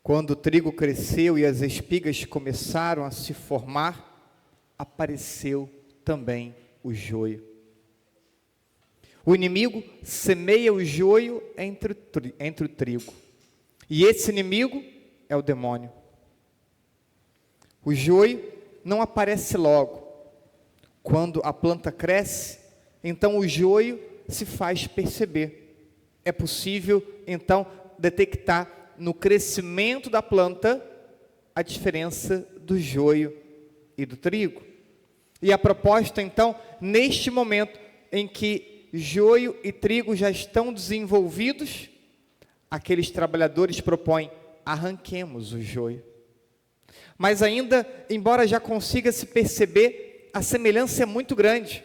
Quando o trigo cresceu e as espigas começaram a se formar, apareceu também o joio. O inimigo semeia o joio entre o trigo. E esse inimigo é o demônio. O joio não aparece logo. Quando a planta cresce, então o joio se faz perceber. É possível, então, detectar no crescimento da planta a diferença do joio e do trigo. E a proposta, então, neste momento em que joio e trigo já estão desenvolvidos, aqueles trabalhadores propõem: arranquemos o joio. Mas ainda, embora já consiga se perceber, a semelhança é muito grande.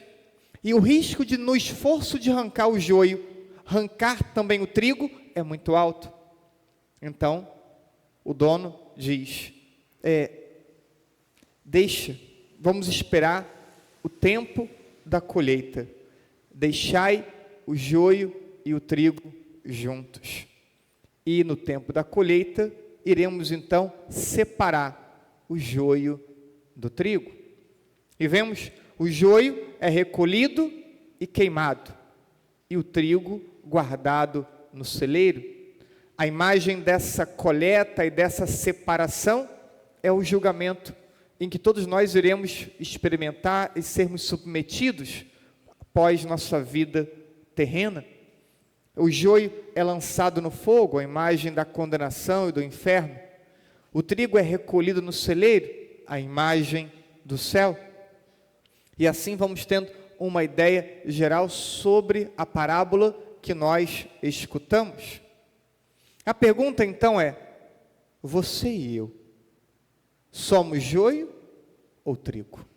E o risco de, no esforço de arrancar o joio, arrancar também o trigo é muito alto. Então, o dono diz: vamos esperar o tempo da colheita. Deixai o joio e o trigo juntos. E no tempo da colheita, iremos então separar o joio do trigo. E vemos, o joio é recolhido e queimado, e o trigo guardado no celeiro. A imagem dessa coleta e dessa separação é o julgamento em que todos nós iremos experimentar e sermos submetidos após nossa vida terrena. O joio é lançado no fogo, a imagem da condenação e do inferno. O trigo é recolhido no celeiro, a imagem do céu. E assim vamos tendo uma ideia geral sobre a parábola que nós escutamos. A pergunta então é: você e eu somos joio ou trigo?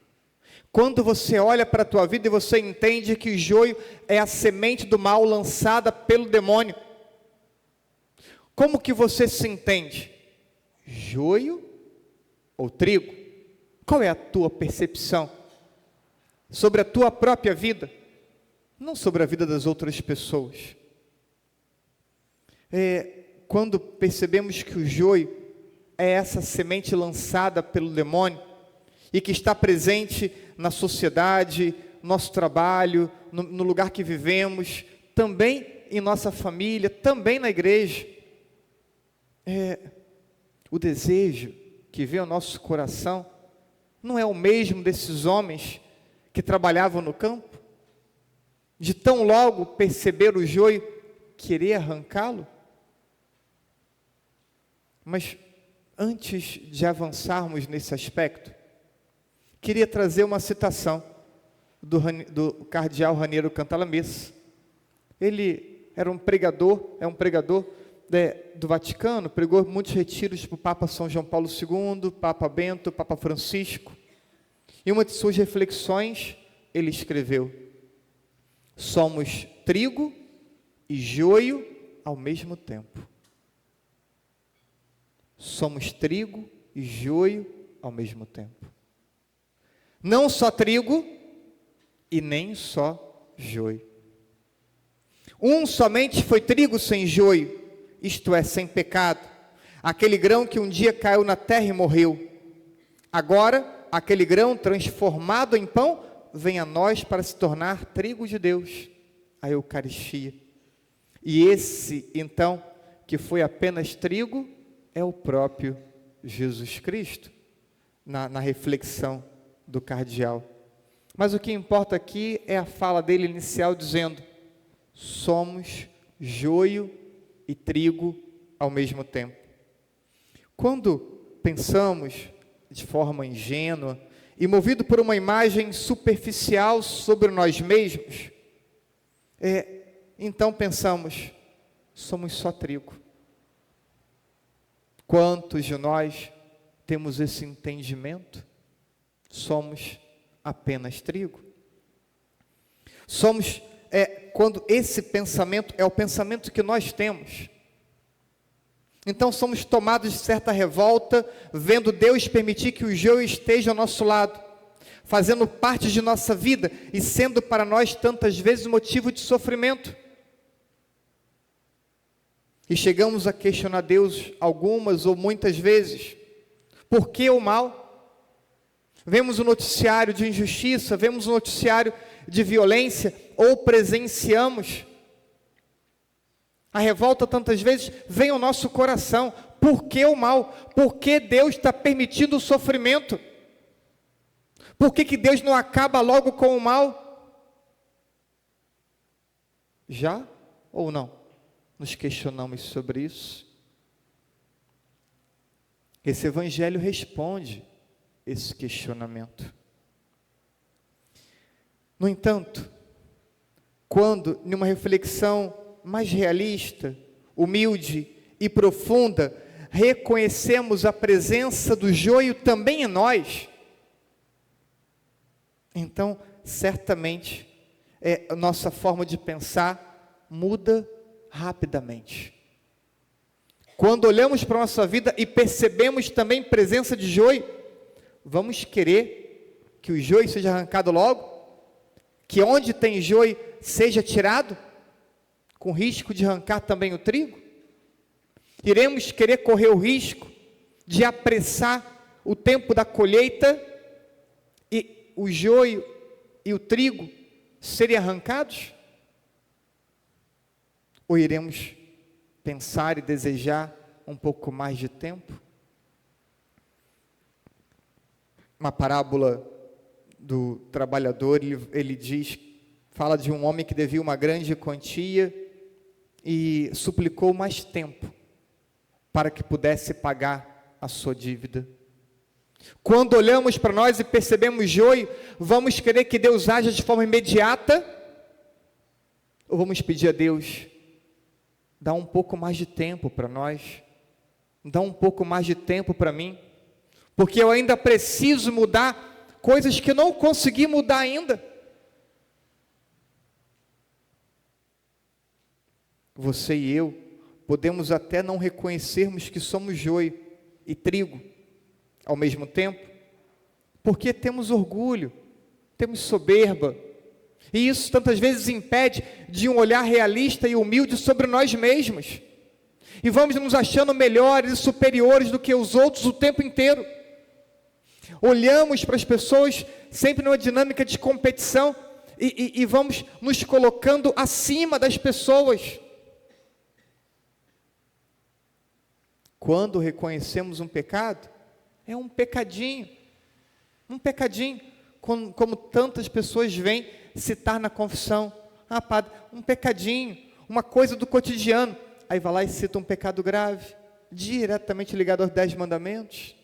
Quando você olha para a tua vida e você entende que o joio é a semente do mal lançada pelo demônio, como que você se entende? Joio ou trigo? Qual é a tua percepção sobre a tua própria vida? Não sobre a vida das outras pessoas. Quando percebemos que o joio é essa semente lançada pelo demônio e que está presente na sociedade, no nosso trabalho, no lugar que vivemos, também em nossa família, também na igreja, o desejo que vem ao nosso coração não é o mesmo desses homens que trabalhavam no campo, de tão logo perceber o joio, querer arrancá-lo? Mas antes de avançarmos nesse aspecto, queria trazer uma citação do cardeal Raniero Cantalamessa. Ele era um pregador, do Vaticano, pregou muitos retiros para o Papa São João Paulo II, Papa Bento, Papa Francisco. E uma de suas reflexões, ele escreveu: somos trigo e joio ao mesmo tempo. Somos trigo e joio ao mesmo tempo. Não só trigo e nem só joio. Um somente foi trigo sem joio, isto é, sem pecado. Aquele grão que um dia caiu na terra e morreu. Agora, aquele grão transformado em pão vem a nós para se tornar trigo de Deus, a Eucaristia. E esse, então, que foi apenas trigo, é o próprio Jesus Cristo, na reflexão do cardeal. Mas o que importa aqui é a fala dele inicial, dizendo: somos joio e trigo ao mesmo tempo. Quando pensamos de forma ingênua e movido por uma imagem superficial sobre nós mesmos, então pensamos: somos só trigo. Quantos de nós temos esse entendimento? Somos apenas trigo. Somos, quando esse pensamento é o pensamento que nós temos, então somos tomados de certa revolta, vendo Deus permitir que o joio esteja ao nosso lado, fazendo parte de nossa vida e sendo para nós tantas vezes motivo de sofrimento. E chegamos a questionar Deus algumas ou muitas vezes. Por que o mal? Vemos o noticiário de injustiça, vemos o noticiário de violência, ou presenciamos. A revolta tantas vezes vem ao nosso coração. Por que o mal? Por que Deus está permitindo o sofrimento? Por que Deus não acaba logo com o mal? Já ou não? Nos questionamos sobre isso. Esse evangelho responde esse questionamento. No entanto, quando, numa reflexão mais realista, humilde e profunda, reconhecemos a presença do joio também em nós, então, certamente, a nossa forma de pensar muda rapidamente. Quando olhamos para a nossa vida e percebemos também presença de joio, vamos querer que o joio seja arrancado logo? Que onde tem joio seja tirado? Com risco de arrancar também o trigo? Iremos querer correr o risco de apressar o tempo da colheita e o joio e o trigo serem arrancados? Ou iremos pensar e desejar um pouco mais de tempo? Uma parábola do trabalhador, ele diz, fala de um homem que devia uma grande quantia e suplicou mais tempo para que pudesse pagar a sua dívida. Quando olhamos para nós e percebemos joio, vamos querer que Deus haja de forma imediata? Ou vamos pedir a Deus, dá um pouco mais de tempo para nós, dá um pouco mais de tempo para mim, porque eu ainda preciso mudar coisas que não consegui mudar ainda. Você e eu podemos até não reconhecermos que somos joio e trigo ao mesmo tempo, porque temos orgulho, temos soberba, e isso tantas vezes impede de um olhar realista e humilde sobre nós mesmos, e vamos nos achando melhores e superiores do que os outros o tempo inteiro. Olhamos para as pessoas sempre numa dinâmica de competição, e vamos nos colocando acima das pessoas. Quando reconhecemos um pecado, é um pecadinho, como tantas pessoas vêm citar na confissão. Ah, padre, um pecadinho, uma coisa do cotidiano. Aí vai lá e cita um pecado grave, diretamente ligado aos 10 mandamentos,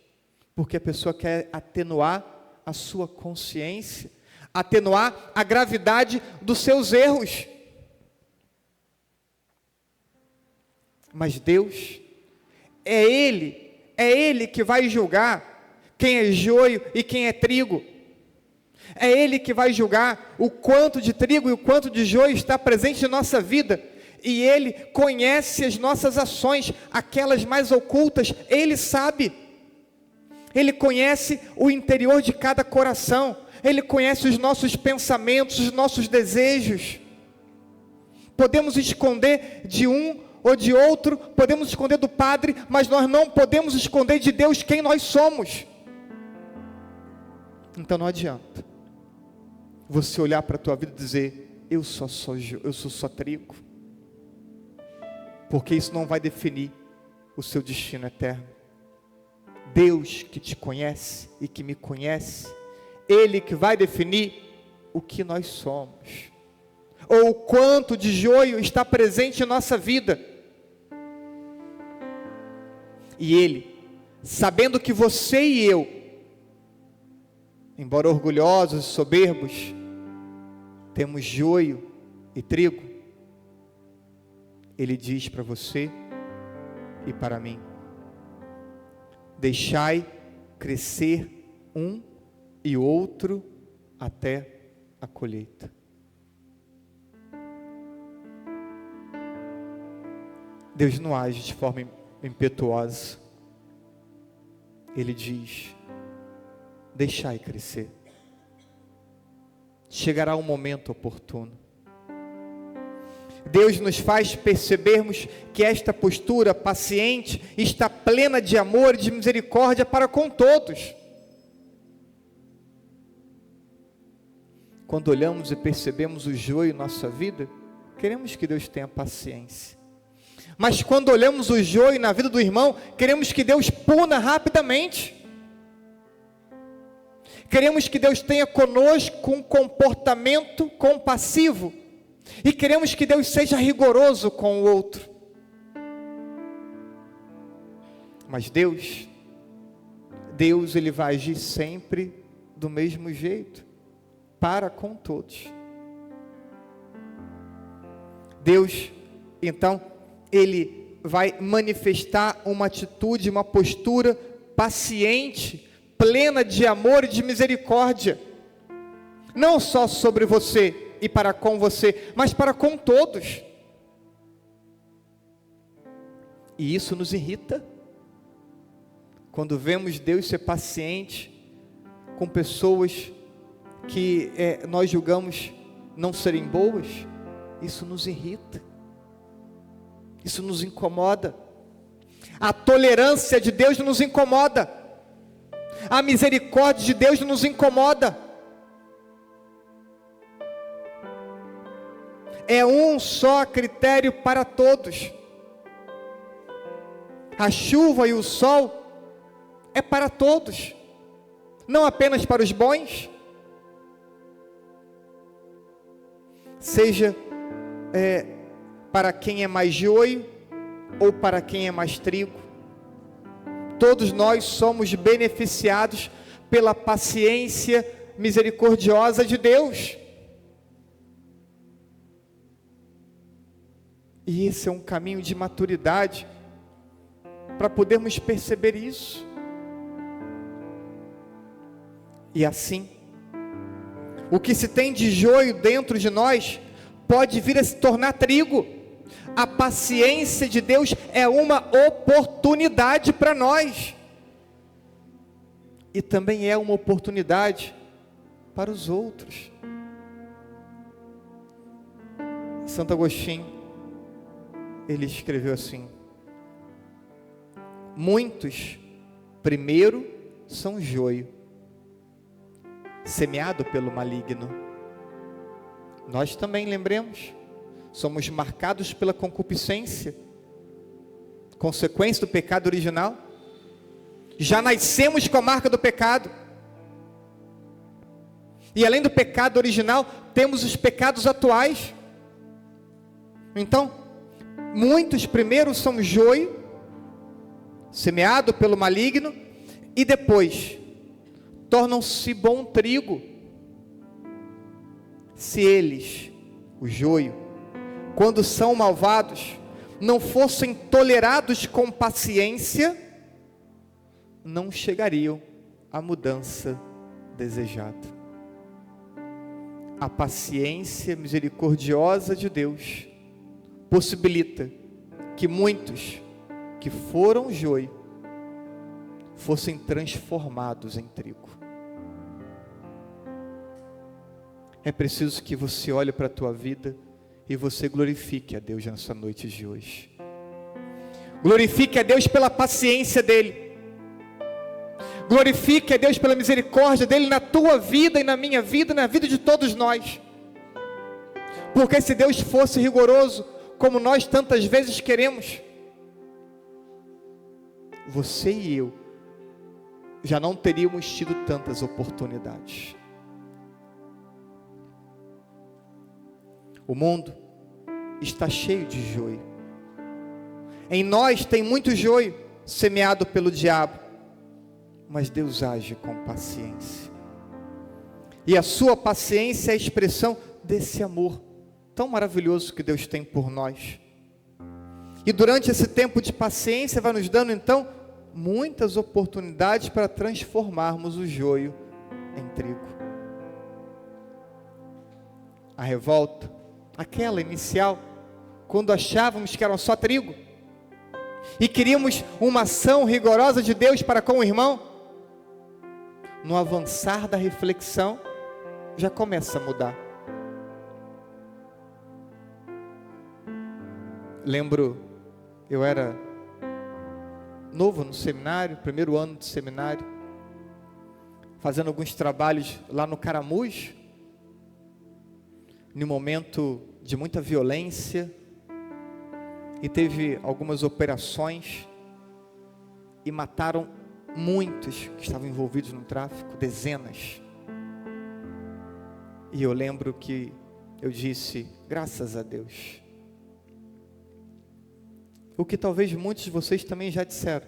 porque a pessoa quer atenuar a sua consciência, atenuar a gravidade dos seus erros. Mas Deus, é Ele que vai julgar quem é joio e quem é trigo. É Ele que vai julgar o quanto de trigo e o quanto de joio está presente em nossa vida. E Ele conhece as nossas ações, aquelas mais ocultas, Ele sabe. Ele conhece o interior de cada coração. Ele conhece os nossos pensamentos, os nossos desejos. Podemos esconder de um ou de outro, podemos esconder do Padre, mas nós não podemos esconder de Deus quem nós somos. Então não adianta você olhar para a tua vida e dizer, eu sou só trigo, porque isso não vai definir o seu destino eterno. Deus que te conhece e que me conhece, Ele que vai definir o que nós somos, ou o quanto de joio está presente em nossa vida. E Ele, sabendo que você e eu, embora orgulhosos e soberbos, temos joio e trigo, Ele diz para você e para mim, deixai crescer um e outro até a colheita. Deus não age de forma impetuosa. Ele diz, deixai crescer. Chegará um momento oportuno. Deus nos faz percebermos que esta postura paciente está plena de amor e de misericórdia para com todos. Quando olhamos e percebemos o joio em nossa vida, queremos que Deus tenha paciência. Mas quando olhamos o joio na vida do irmão, queremos que Deus puna rapidamente. Queremos que Deus tenha conosco um comportamento compassivo. E queremos que Deus seja rigoroso com o outro. Mas Deus ele vai agir sempre do mesmo jeito, para com todos. Deus, então, Ele vai manifestar uma atitude, uma postura paciente, plena de amor e de misericórdia, não só sobre você e para com você, mas para com todos. E isso nos irrita, quando vemos Deus ser paciente com pessoas que nós julgamos não serem boas. Isso nos irrita, isso nos incomoda. A tolerância de Deus nos incomoda, a misericórdia de Deus nos incomoda. É um só critério para todos. A chuva e o sol é para todos, não apenas para os bons. Seja para quem é mais joio ou para quem é mais trigo, todos nós somos beneficiados pela paciência misericordiosa de Deus. E esse é um caminho de maturidade, para podermos perceber isso. E assim, o que se tem de joio dentro de nós, pode vir a se tornar trigo. A paciência de Deus é uma oportunidade para nós. E também é uma oportunidade para os outros. Santo Agostinho, ele escreveu assim: muitos primeiro são joio, semeado pelo maligno. Nós também, lembremos, somos marcados pela concupiscência, consequência do pecado original. Já nascemos com a marca do pecado. E além do pecado original, temos os pecados atuais. Então, muitos primeiro são joio, semeado pelo maligno, e depois tornam-se bom trigo. Se eles, o joio, quando são malvados, não fossem tolerados com paciência, não chegariam à mudança desejada. A paciência misericordiosa de Deus possibilita que muitos que foram joio fossem transformados em trigo. É preciso que você olhe para a tua vida e você glorifique a Deus nessa noite de hoje. Glorifique a Deus pela paciência dEle. Glorifique a Deus pela misericórdia dEle na tua vida e na minha vida, na vida de todos nós. Porque se Deus fosse rigoroso, como nós tantas vezes queremos, você e eu já não teríamos tido tantas oportunidades. O mundo está cheio de joio. Em nós tem muito joio semeado pelo diabo, mas Deus age com paciência. E a sua paciência é a expressão desse amor tão maravilhoso que Deus tem por nós. E durante esse tempo de paciência vai nos dando então muitas oportunidades para transformarmos o joio em trigo. A revolta, aquela inicial, quando achávamos que era só trigo e queríamos uma ação rigorosa de Deus para com o irmão, no avançar da reflexão já começa a mudar. Lembro, eu era novo no seminário, primeiro ano de seminário, fazendo alguns trabalhos lá no Caramuz, num momento de muita violência, e teve algumas operações, e mataram muitos que estavam envolvidos no tráfico, dezenas. E eu lembro que eu disse, graças a Deus. O que talvez muitos de vocês também já disseram.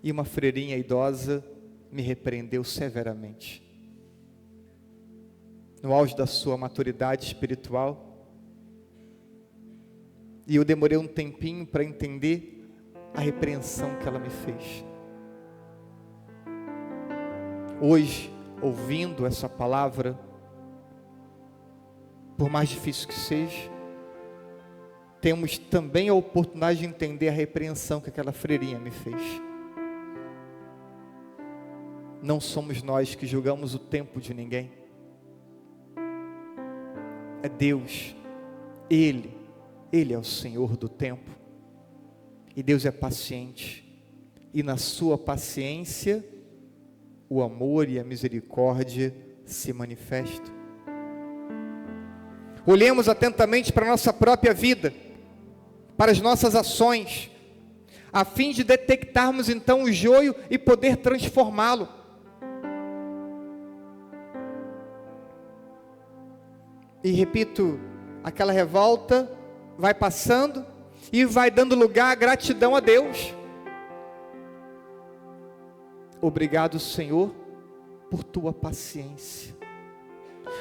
E uma freirinha idosa me repreendeu severamente. No auge da sua maturidade espiritual. E eu demorei um tempinho para entender a repreensão que ela me fez. Hoje, ouvindo essa palavra, por mais difícil que seja, temos também a oportunidade de entender a repreensão que aquela freirinha me fez. Não somos nós que julgamos o tempo de ninguém. É Deus. Ele é o Senhor do tempo. E Deus é paciente. E na sua paciência, o amor e a misericórdia se manifestam. Olhemos atentamente para a nossa própria vida, para as nossas ações, a fim de detectarmos então o joio e poder transformá-lo. E repito, aquela revolta vai passando e vai dando lugar à gratidão a Deus. Obrigado, Senhor, por tua paciência.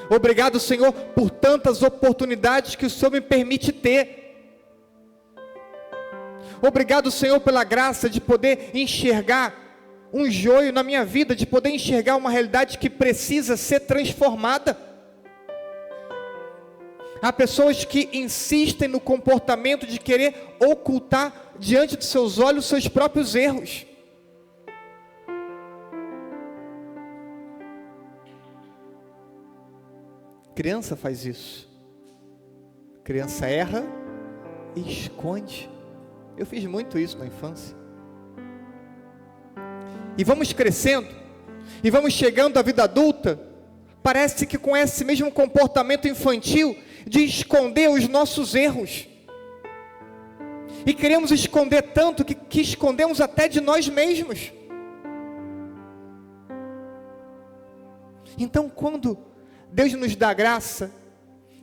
Obrigado, Senhor, por tantas oportunidades que o Senhor me permite ter. Obrigado, Senhor, pela graça de poder enxergar um joio na minha vida, de poder enxergar uma realidade que precisa ser transformada. Há pessoas que insistem no comportamento de querer ocultar diante de seus olhos seus próprios erros. Criança faz isso. Criança erra e esconde. Eu fiz muito isso na infância. E vamos crescendo, e vamos chegando à vida adulta, parece que com esse mesmo comportamento infantil, de esconder os nossos erros. E queremos esconder tanto, que escondemos até de nós mesmos. Então, quando Deus nos dá a graça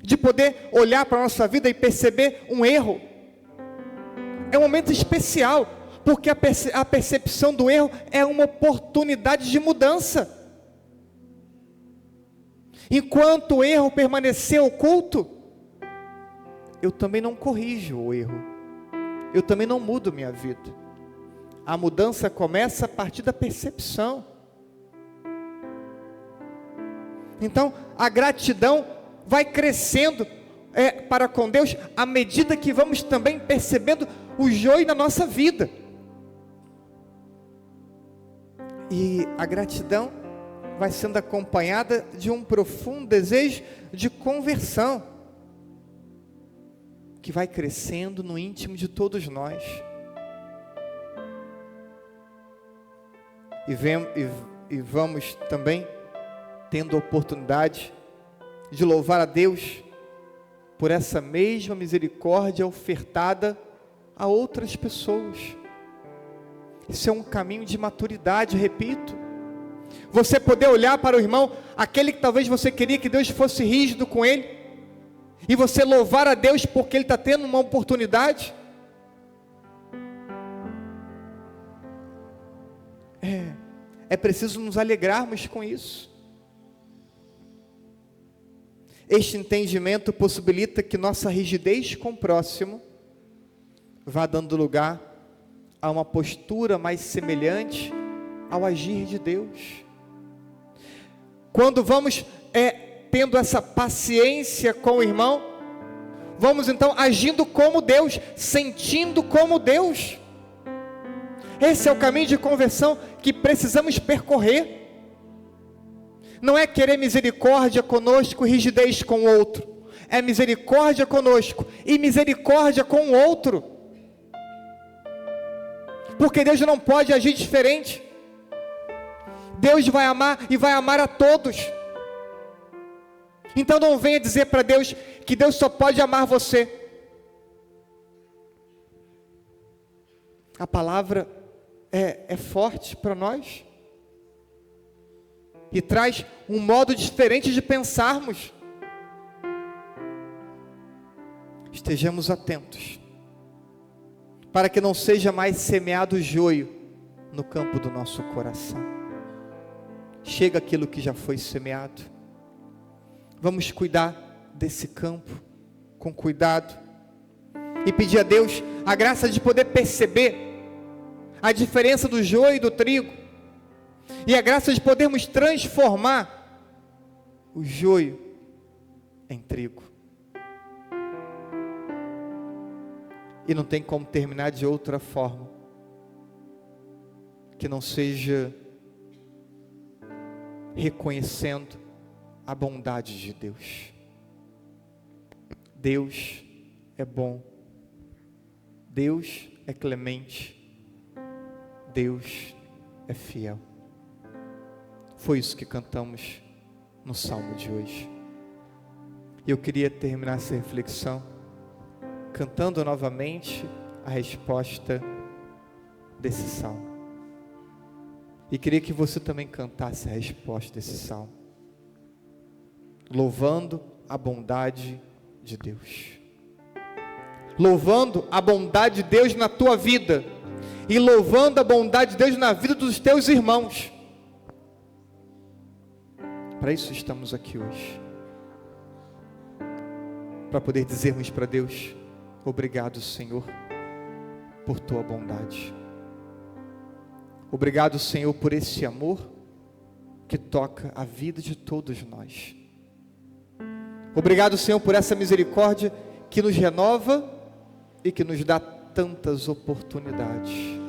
de poder olhar para a nossa vida e perceber um erro, é um momento especial, porque a percepção do erro é uma oportunidade de mudança. Enquanto o erro permanecer oculto, eu também não corrijo o erro, eu também não mudo minha vida. A mudança começa a partir da percepção. Então, a gratidão vai crescendo para com Deus, à medida que vamos também percebendo o joio na nossa vida. E a gratidão vai sendo acompanhada de um profundo desejo de conversão, que vai crescendo no íntimo de todos nós. E vamos também tendo a oportunidade de louvar a Deus por essa mesma misericórdia ofertada a outras pessoas. Isso é um caminho de maturidade, repito. Você poder olhar para o irmão, aquele que talvez você queria que Deus fosse rígido com ele, e você louvar a Deus porque ele está tendo uma oportunidade. É preciso nos alegrarmos com isso. Este entendimento possibilita que nossa rigidez com o próximo vá dando lugar a uma postura mais semelhante ao agir de Deus. Quando vamos tendo essa paciência com o irmão, vamos então agindo como Deus, sentindo como Deus. Esse é o caminho de conversão que precisamos percorrer. Não é querer misericórdia conosco, rigidez com o outro. é misericórdia conosco e misericórdia com o outro. Porque Deus não pode agir diferente. Deus vai amar e vai amar a todos. Então não venha dizer para Deus que Deus só pode amar você. A palavra é forte para nós. E traz um modo diferente de pensarmos. Estejamos atentos, para que não seja mais semeado joio no campo do nosso coração. Chega aquilo que já foi semeado. Vamos cuidar desse campo com cuidado e pedir a Deus a graça de poder perceber a diferença do joio e do trigo, e a graça de podermos transformar o joio em trigo. E não tem como terminar de outra forma que não seja reconhecendo a bondade de Deus. Deus é bom, Deus é clemente, Deus é fiel. Foi isso que cantamos no salmo de hoje. E eu queria terminar essa reflexão cantando novamente a resposta desse salmo. E queria que você também cantasse a resposta desse salmo, louvando a bondade de Deus, louvando a bondade de Deus na tua vida, e louvando a bondade de Deus na vida dos teus irmãos. Para isso estamos aqui hoje, para poder dizermos para Deus: obrigado, Senhor, por tua bondade. Obrigado, Senhor, por esse amor que toca a vida de todos nós. Obrigado, Senhor, por essa misericórdia que nos renova e que nos dá tantas oportunidades.